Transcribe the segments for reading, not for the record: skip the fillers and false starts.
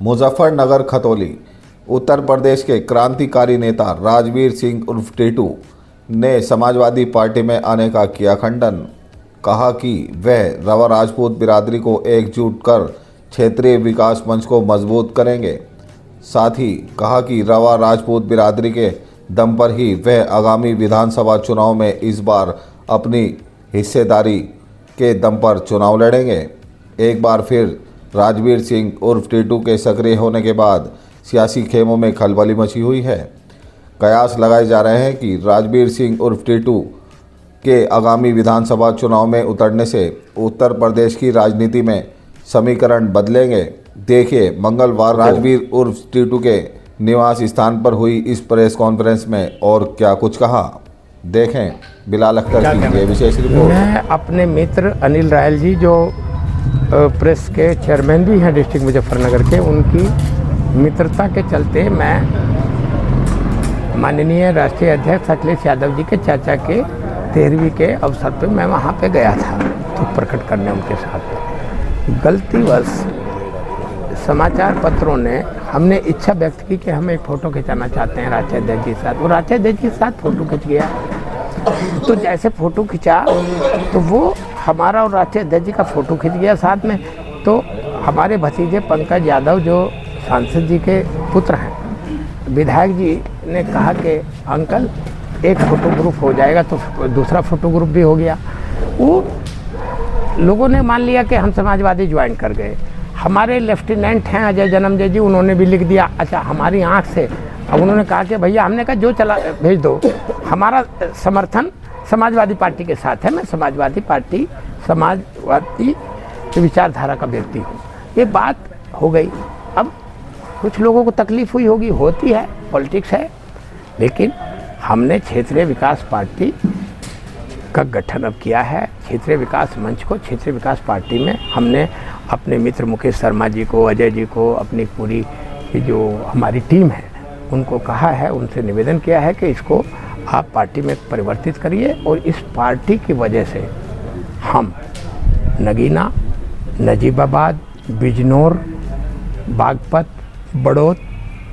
मुजफ्फरनगर खतौली। उत्तर प्रदेश के क्रांतिकारी नेता राजवीर सिंह उर्फ टीटू ने समाजवादी पार्टी में आने का किया खंडन। कहा कि वह रवा राजपूत बिरादरी को एकजुट कर क्षेत्रीय विकास मंच को मजबूत करेंगे। साथ ही कहा कि रवा राजपूत बिरादरी के दम पर ही वह आगामी विधानसभा चुनाव में इस बार अपनी हिस्सेदारी के दम पर चुनाव लड़ेंगे। एक बार फिर राजवीर सिंह उर्फ टीटू के सक्रिय होने के बाद सियासी खेमों में खलबली मची हुई है। कयास लगाए जा रहे हैं कि राजवीर सिंह उर्फ टीटू के आगामी विधानसभा चुनाव में उतरने से उत्तर प्रदेश की राजनीति में समीकरण बदलेंगे। देखिए मंगलवार राजवीर उर्फ टीटू के निवास स्थान पर हुई इस प्रेस कॉन्फ्रेंस में और क्या कुछ कहा, देखें बिलाल अख्तर की ये विशेष रिपोर्ट। मैं अपने मित्र अनिल रायल जी जो प्रेस के चेयरमैन भी हैं डिस्ट्रिक्ट मुजफ्फरनगर के, उनकी मित्रता के चलते मैं माननीय राष्ट्रीय अध्यक्ष अखिलेश यादव जी के चाचा के 13वीं के अवसर पे मैं वहाँ पे गया था तो प्रकट करने उनके साथ। गलतीवश समाचार पत्रों ने हमने इच्छा व्यक्त की कि हम एक फ़ोटो खिंचाना चाहते हैं राष्ट्रीय अध्यक्ष जी के साथ। वो राष्ट्रीय अध्यक्ष के साथ फ़ोटो खिंच गया। तो जैसे फ़ोटो खिंचा तो वो हमारा और राष्ट्रीय अध्यक्ष जी का फ़ोटो खिंच गया साथ में। तो हमारे भतीजे पंकज यादव जो सांसद जी के पुत्र हैं, विधायक जी ने कहा कि अंकल एक फ़ोटो ग्रुप हो जाएगा, तो दूसरा फ़ोटो ग्रुप भी हो गया। वो लोगों ने मान लिया कि हम समाजवादी ज्वाइन कर गए। हमारे लेफ्टिनेंट हैं अजय जन्मजय जी, उन्होंने भी लिख दिया। अच्छा, हमारी आंख से अब उन्होंने कहा कि भैया, हमने कहा जो चला भेज दो, हमारा समर्थन समाजवादी पार्टी के साथ है। मैं समाजवादी पार्टी समाजवादी विचारधारा का व्यक्ति हूँ। ये बात हो गई। अब कुछ लोगों को तकलीफ हुई होगी, होती है, पॉलिटिक्स है, लेकिन हमने क्षेत्रीय विकास पार्टी का गठन अब किया है। क्षेत्रीय विकास मंच को क्षेत्रीय विकास पार्टी में हमने अपने मित्र मुकेश शर्मा जी को, अजय जी को, अपनी पूरी जो हमारी टीम है उनको कहा है, उनसे निवेदन किया है कि इसको आप पार्टी में परिवर्तित करिए। और इस पार्टी की वजह से हम नगीना, नजीबाबाद, बिजनौर, बागपत, बड़ौत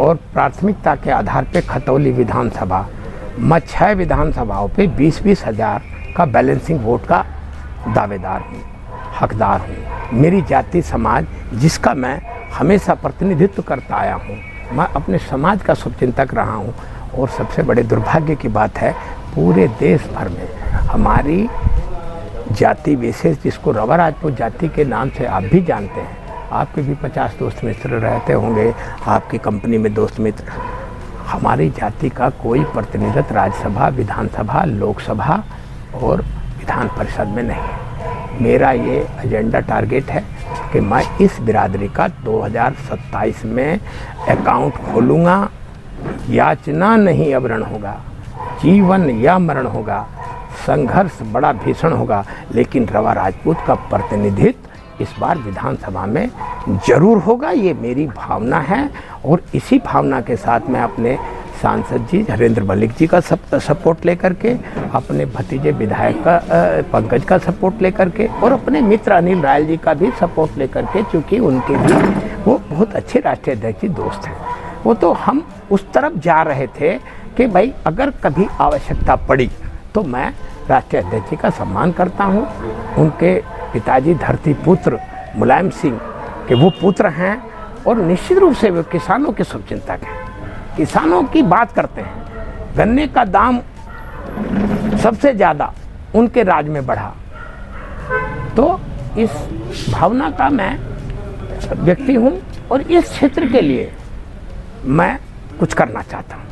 और प्राथमिकता के आधार पे खतौली विधानसभा 6 विधानसभाओं पे 20-20 हज़ार का बैलेंसिंग वोट का दावेदार हूँ, हकदार हूँ। मेरी जाति समाज जिसका मैं हमेशा प्रतिनिधित्व करता आया हूँ, मैं अपने समाज का शुभचिंतक रहा हूँ। और सबसे बड़े दुर्भाग्य की बात है, पूरे देश भर में हमारी जाति विशेष, जिसको रवा राजपूत जाति के नाम से आप भी जानते हैं, आपके भी 50 दोस्त मित्र रहते होंगे, आपकी कंपनी में दोस्त मित्र, हमारी जाति का कोई प्रतिनिधित्व राज्यसभा, विधानसभा, लोकसभा और विधान परिषद में नहीं है। मेरा ये एजेंडा टारगेट है कि मैं इस बिरादरी का 2027 में अकाउंट खोलूँगा। याचना नहीं अवरण होगा, जीवन या मरण होगा, संघर्ष बड़ा भीषण होगा, लेकिन रवा राजपूत का प्रतिनिधित्व इस बार विधानसभा में जरूर होगा। ये मेरी भावना है और इसी भावना के साथ मैं अपने सांसद जी हरेंद्र मलिक जी का सपोर्ट लेकर के, अपने भतीजे विधायक का पंकज का सपोर्ट लेकर के और अपने मित्र अनिल रायल जी का भी सपोर्ट लेकर के, चूँकि उनके भी वो बहुत अच्छे राष्ट्रीय अध्यक्ष जी दोस्त हैं। वो तो हम उस तरफ जा रहे थे कि भाई अगर कभी आवश्यकता पड़ी तो मैं राष्ट्रीय अध्यक्ष जी का सम्मान करता हूँ। उनके पिताजी धरती पुत्र मुलायम सिंह के वो पुत्र हैं और निश्चित रूप से वो किसानों के शुभचिंतक हैं, किसानों की बात करते हैं। गन्ने का दाम सबसे ज़्यादा उनके राज में बढ़ा, तो इस भावना का मैं व्यक्ति हूँ और इस क्षेत्र के लिए मैं कुछ करना चाहता हूँ।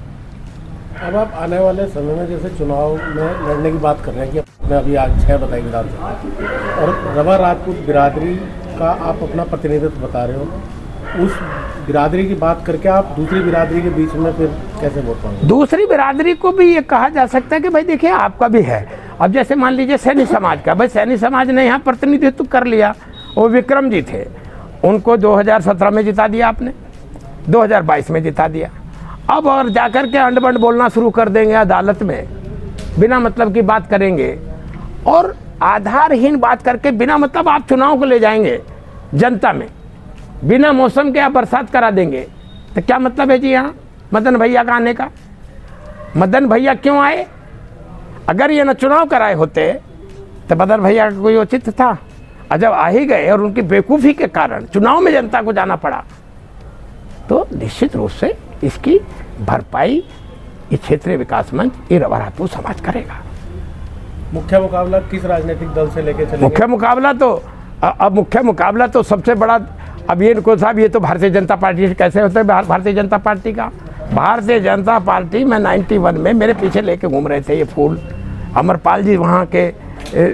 अब आप आने वाले समय में जैसे चुनाव में लड़ने की बात कर रहे हैं कि मैं अभी आज 6 बताई विधानसभा, और रवा राजपूत बिरादरी का आप अपना प्रतिनिधित्व बता रहे हो, उस बिरादरी की बात करके आप दूसरी बिरादरी के बीच में फिर कैसे वोट पाएंगे? दूसरी बिरादरी को भी ये कहा जा सकता है कि भाई देखिए आपका भी है। अब जैसे मान लीजिए सैनी समाज का, भाई सैनी समाज ने यहाँ प्रतिनिधित्व कर लिया, वो विक्रम जी थे, उनको 2017 में जिता दिया आपने, 2022 में जिता दिया। अब और जाकर के अंड-बंड बोलना शुरू कर देंगे अदालत में, बिना मतलब की बात करेंगे और आधारहीन बात करके बिना मतलब आप चुनाव को ले जाएंगे जनता में। बिना मौसम के आप बरसात करा देंगे तो क्या मतलब है जी यहाँ मदन भैया का आने का? मदन भैया क्यों आए? अगर ये न चुनाव कराए होते तो मदन भैया का कोई औचित्य था? और जब आ ही गए और उनकी बेवकूफ़ी के कारण चुनाव में जनता को जाना पड़ा, तो निश्चित रूप से इसकी भरपाई ये क्षेत्रीय विकास मंच, ये रवा राजपूत समाज करेगा। मुख्य मुकाबला किस राजनीतिक दल से लेके चलेंगे? मुख्य मुकाबला तो सबसे बड़ा, अब ये को साहब, ये तो भारतीय जनता पार्टी से कैसे होता है? भारतीय जनता पार्टी का, भारतीय जनता पार्टी में 91 में मेरे पीछे लेके घूम रहे थे ये फूल। अमरपाल जी वहाँ के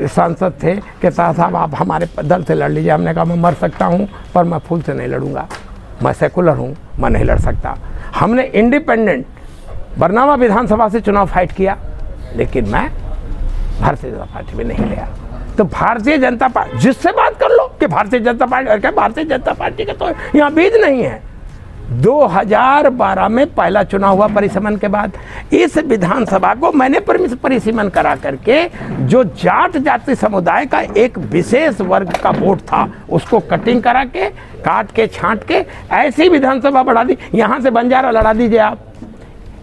सांसद थे कि साहब आप हमारे दल से लड़ लीजिए। हमने कहा मैं मर सकता हूँ पर मैं फूल से नहीं लड़ूंगा, मैं सेकुलर हूँ, मैं नहीं लड़ सकता। हमने इंडिपेंडेंट बरनावा विधानसभा से चुनाव फाइट किया, लेकिन मैं भारतीय जनता पार्टी में नहीं गया। तो भारतीय जनता पार्टी, जिससे बात कर लो कि भारतीय जनता पार्टी, और क्या भारतीय जनता पार्टी का तो यहाँ बीज नहीं है। 2012 में पहला चुनाव हुआ परिसीमन के बाद, इस विधानसभा को मैंने परिसीमन करा करके जो जाट जाति समुदाय का एक विशेष वर्ग का वोट था उसको कटिंग करा के, काट के, छांट के ऐसी विधानसभा बढ़ा दी। यहाँ से बंजारा लड़ा दीजिए आप,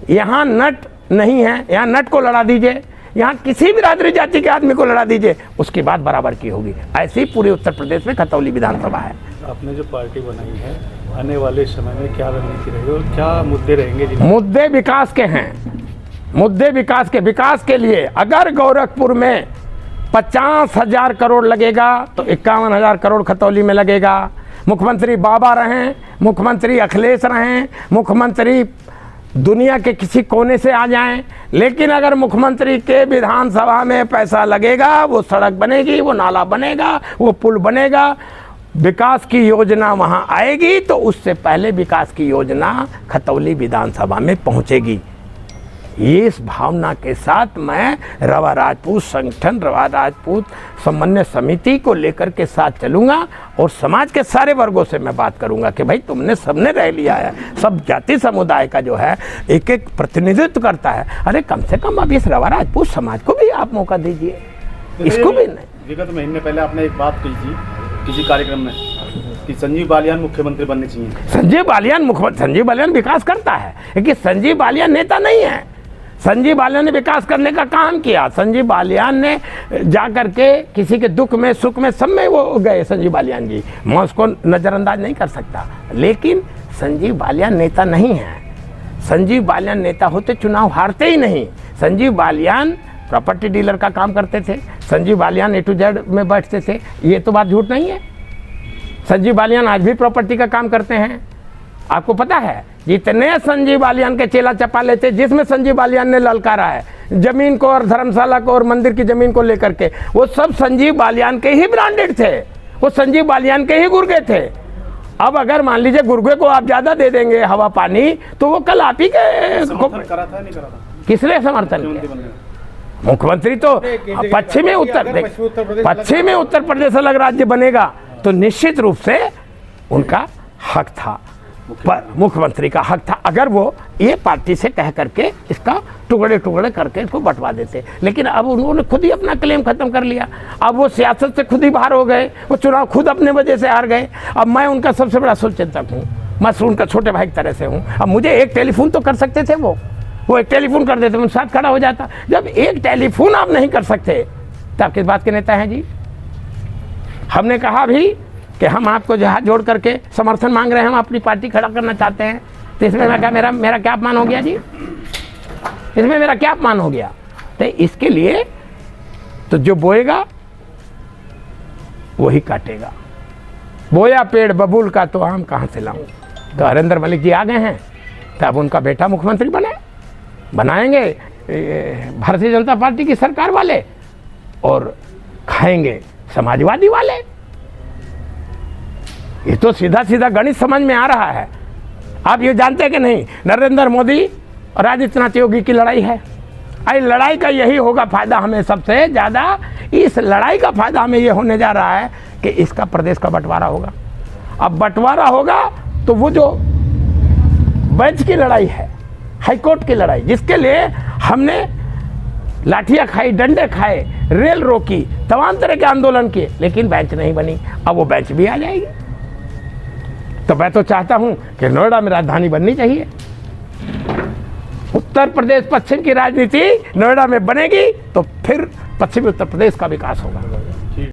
यहाँ नट नहीं है, यहाँ नट को लड़ा दीजिए, यहाँ किसी बिरादरी जाति के आदमी को लड़ा दीजिए, उसकी बात बराबर की होगी। ऐसी पूरे उत्तर प्रदेश में खतौली विधानसभा है। आपने जो पार्टी बनाई है, आने वाले समय में क्या रणनीति रहेगी और क्या मुद्दे रहेंगे? मुद्दे विकास के हैं, मुद्दे विकास के लिए अगर गोरखपुर में 50,000 करोड़ लगेगा तो 51,000 करोड़ खतौली में लगेगा। मुख्यमंत्री बाबा रहें, मुख्यमंत्री अखिलेश रहें, मुख्यमंत्री दुनिया के किसी कोने से आ जाएं, लेकिन अगर मुख्यमंत्री के विधानसभा में पैसा लगेगा, वो सड़क बनेगी, वो नाला बनेगा, वो पुल बनेगा, विकास की योजना वहां आएगी, तो उससे पहले विकास की योजना खतौली विधानसभा में पहुंचेगी। इस भावना के साथ मैं रवा राजपूत संगठन, रवा राजपूत समन्वय समिति को लेकर के साथ चलूंगा और समाज के सारे वर्गों से मैं बात करूंगा कि भाई तुमने सबने रह लिया है, सब जाति समुदाय का जो है एक एक प्रतिनिधित्व करता है। अरे कम से कम अब इस रवा राजपूत समाज को भी आप मौका दीजिए, इसको भी नहीं। विगत महीने पहले आपने एक बात कही थी किसी कार्यक्रम में कि संजीव बालियान मुख्यमंत्री बनने चाहिए। संजीव बालियान विकास करता है, लेकिन संजीव बालियान नेता नहीं है। संजीव बालियान ने विकास करने का काम किया। संजीव बालियान ने जा करके किसी के दुख में, सुख में, सब में वो गए। संजीव बालियान जी, मैं उसको नज़रअंदाज नहीं कर सकता, लेकिन संजीव बालियान नेता नहीं है। संजीव बालियान नेता होते चुनाव हारते ही नहीं। संजीव बालियान प्रॉपर्टी डीलर का काम करते थे, Sanjeev Balyan A to Z में बैठते थे, ये तो बात झूठ नहीं है। संजीव बालियान आज भी प्रॉपर्टी का काम करते हैं। आपको पता है जितने संजीव बालियान के चेला चपाले थे, जिसमें संजीव बालियान ने ललकारा है जमीन को और धर्मशाला को और मंदिर की जमीन को लेकर के, वो सब संजीव बालियान के ही ब्रांडेड थे, वो संजीव बालियान के ही गुर्गे थे। अब अगर मान लीजिए गुर्गे को आप ज्यादा दे देंगे हवा पानी, तो वो कल आप ही के करा था नहीं करा था? किसने समर्थन किया? मुख्यमंत्री तो पश्चिमी उत्तर प्रदेश अलग राज्य बनेगा तो निश्चित रूप से उनका हक था, पर मुख्यमंत्री का हक था अगर वो ये पार्टी से कह करके इसका टुकड़े टुकड़े करके इसको बंटवा देते। लेकिन अब उन्होंने खुद ही अपना क्लेम खत्म कर लिया। अब वो सियासत से खुद ही बाहर हो गए, वो चुनाव खुद अपने वजह से हार गए। अब मैं उनका सबसे बड़ा शुभचिंतक हूँ, मैं उनका छोटे भाई की तरह से हूँ। अब मुझे एक टेलीफोन तो कर सकते थे, वो एक टेलीफोन कर देते, उनके साथ खड़ा हो जाता। जब एक टेलीफोन आप नहीं कर सकते तो आप किस बात के नेता हैं जी? हमने कहा भी कि हम आपको जो हाथ जोड़ करके समर्थन मांग रहे हैं, हम अपनी पार्टी खड़ा करना चाहते हैं, तो इसमें मैं क्या मेरा क्या अपमान हो गया जी? इसमें मेरा क्या अपमान हो गया? तो इसके लिए तो जो बोएगा वही काटेगा। बोया पेड़ बबूल का तो आम कहाँ से लाऊं? तो हरेंद्र मलिक जी आ गए हैं, तो अब उनका बेटा मुख्यमंत्री बनाएंगे भारतीय जनता पार्टी की सरकार वाले, और खाएंगे समाजवादी वाले। ये तो सीधा सीधा गणित समझ में आ रहा है। आप ये जानते हैं कि नहीं, नरेंद्र मोदी और आदित्यनाथ योगी की लड़ाई है। इस लड़ाई का यही होगा फायदा हमें सबसे ज़्यादा। इस लड़ाई का फायदा हमें ये होने जा रहा है कि इसका प्रदेश का बंटवारा होगा। अब बंटवारा होगा तो वो जो बेंच की लड़ाई है, हाईकोर्ट की लड़ाई, जिसके लिए हमने लाठियाँ खाई, डंडे खाए, रेल रोकी, तमाम तरह के आंदोलन किए, लेकिन बेंच नहीं बनी। अब वो बेंच भी आ जाएगी। तो मैं तो चाहता हूं कि नोएडा में राजधानी बननी चाहिए। उत्तर प्रदेश पश्चिम की राजनीति नोएडा में बनेगी तो फिर पश्चिमी उत्तर प्रदेश का विकास होगा।